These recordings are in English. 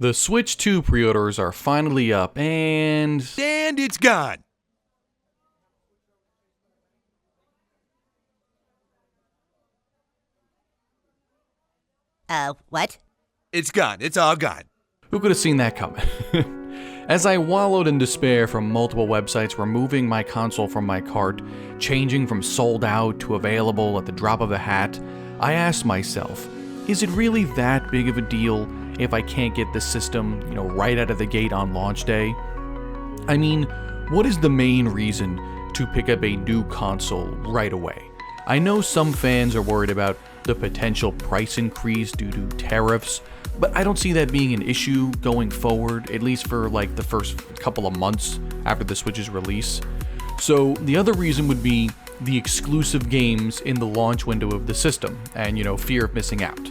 The Switch 2 pre-orders are finally up, and it's gone. What? It's gone. It's all gone. who could have seen that coming? As I wallowed in despair from multiple websites removing my console from my cart, changing from sold out to available at the drop of a hat, I asked myself, is it really that big of a deal if I can't get the system, right out of the gate on launch day? I mean, what is the main reason to pick up a new console right away? I know some fans are worried about the potential price increase due to tariffs, but I don't see that being an issue going forward, at least for the first couple of months after the Switch's release. So the other reason would be the exclusive games in the launch window of the system and, fear of missing out.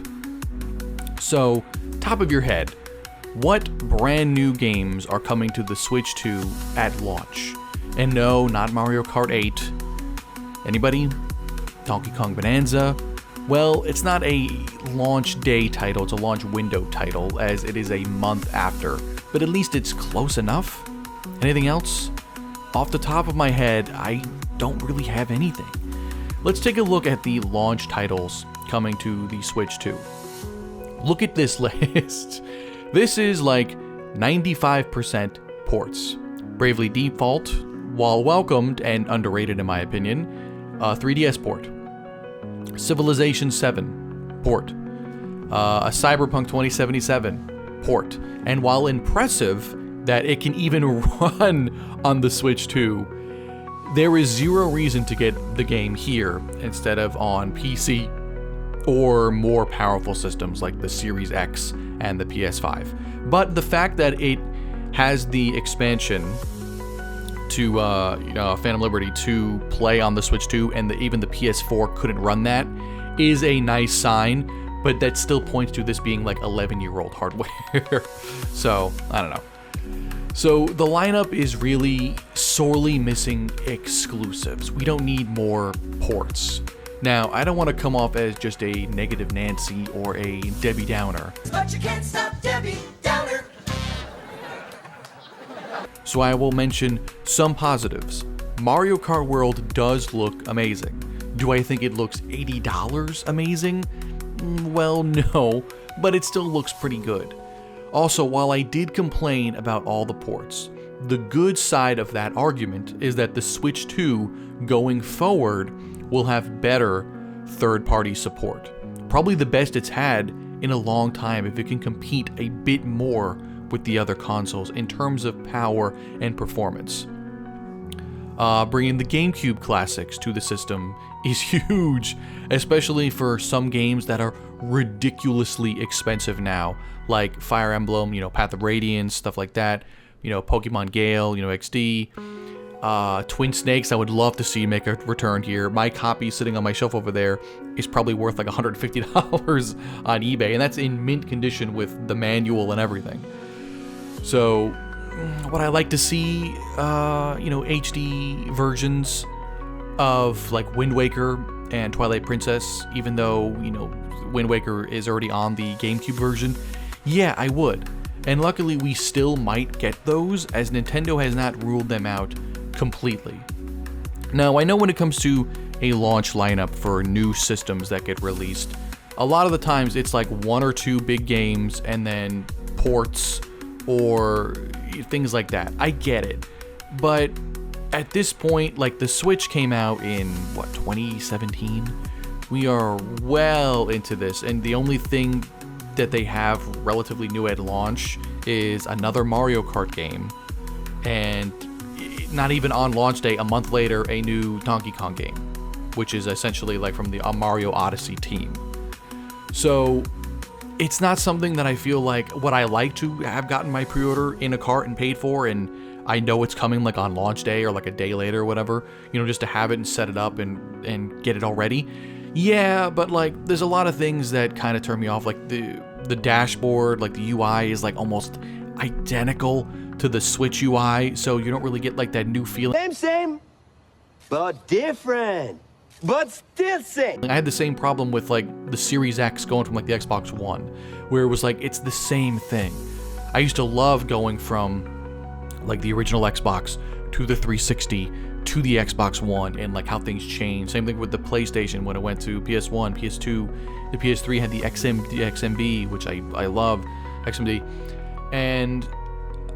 So, top of your head, what brand new games are coming to the Switch 2 at launch? And no, not Mario Kart 8. Anybody? Donkey Kong Bonanza? Well, it's not a launch day title, it's a launch window title, as it is a month after. But at least it's close enough. Anything else? Off the top of my head, I don't really have anything. Let's take a look at the launch titles coming to the Switch 2. Look at this list. This is 95% ports. Bravely Default, while welcomed and underrated in my opinion, 3DS port. Civilization 7 port. A Cyberpunk 2077 port. And while impressive that it can even run on the Switch 2, there is zero reason to get the game here instead of on PC or more powerful systems like the Series X and the PS5. But the fact that it has the expansion to Phantom Liberty to play on the Switch 2 and even the PS4 couldn't run that is a nice sign, but that still points to this being 11-year-old hardware. So, I don't know. So the lineup is really sorely missing exclusives. We don't need more ports. Now, I don't want to come off as just a negative Nancy or a Debbie Downer. But you can't stop Debbie Downer. So I will mention some positives. Mario Kart World does look amazing. Do I think it looks $80 amazing? Well, no, but it still looks pretty good. Also, while I did complain about all the ports, the good side of that argument is that the Switch 2 going forward will have better third-party support. Probably the best it's had in a long time if it can compete a bit more with the other consoles in terms of power and performance. Bringing the GameCube classics to the system is huge, especially for some games that are ridiculously expensive now, like Fire Emblem, Path of Radiance, stuff like that, Pokemon Gale, XD, Twin Snakes. I would love to see make a return here. My copy sitting on my shelf over there is probably worth $150 on eBay, and that's in mint condition with the manual and everything. So, what I like to see, HD versions of Wind Waker and Twilight Princess, even though, Wind Waker is already on the GameCube version. Yeah, I would. And luckily we still might get those, as Nintendo has not ruled them out completely. Now, I know when it comes to a launch lineup for new systems that get released, a lot of the times it's one or two big games and then ports or things like that. I get it. But at this point, the Switch came out in, 2017? We are well into this, and the only thing that they have relatively new at launch is another Mario Kart game, and not even on launch day, a month later, a new Donkey Kong game, which is essentially from the Mario Odyssey team. So it's not something that I feel what I like to have gotten my pre-order in a cart and paid for, and I know it's coming on launch day or a day later or whatever, just to have it and set it up and get it all ready. Yeah, but there's a lot of things that kind of turn me off, the dashboard, the UI is almost identical to the Switch UI, so you don't really get that new feeling. Same, but different. But still same. I had the same problem with the Series X going from the Xbox One, where it was it's the same thing. I used to love going from like the original Xbox to the 360 to the Xbox One, and like how things changed. Same thing with the PlayStation when it went to PS1, PS2. The PS3 had the XMB, which I love, XMD. And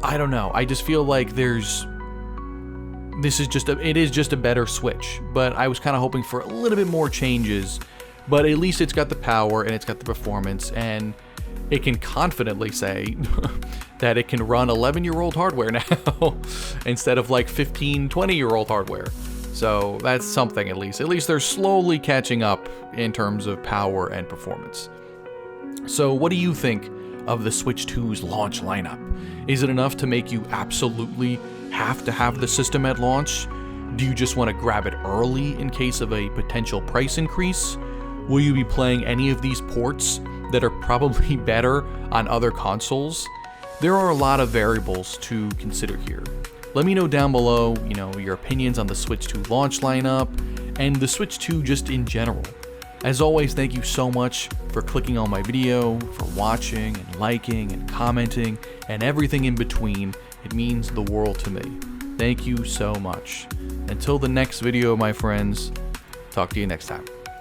I don't know. I just feel like it is just a better Switch. But I was kind of hoping for a little bit more changes. But at least it's got the power and it's got the performance, and it can confidently say that it can run 11-year-old hardware now instead of like 15, 20-year-old hardware. So that's something at least. At least they're slowly catching up in terms of power and performance. So what do you think of the Switch 2's launch lineup? Is it enough to make you absolutely have to have the system at launch? Do you just want to grab it early in case of a potential price increase? Will you be playing any of these ports that are probably better on other consoles? There are a lot of variables to consider here. Let me know down below, your opinions on the Switch 2 launch lineup and the Switch 2 just in general. As always, thank you so much for clicking on my video, for watching and liking and commenting and everything in between. It means the world to me. Thank you so much. Until the next video, my friends, talk to you next time.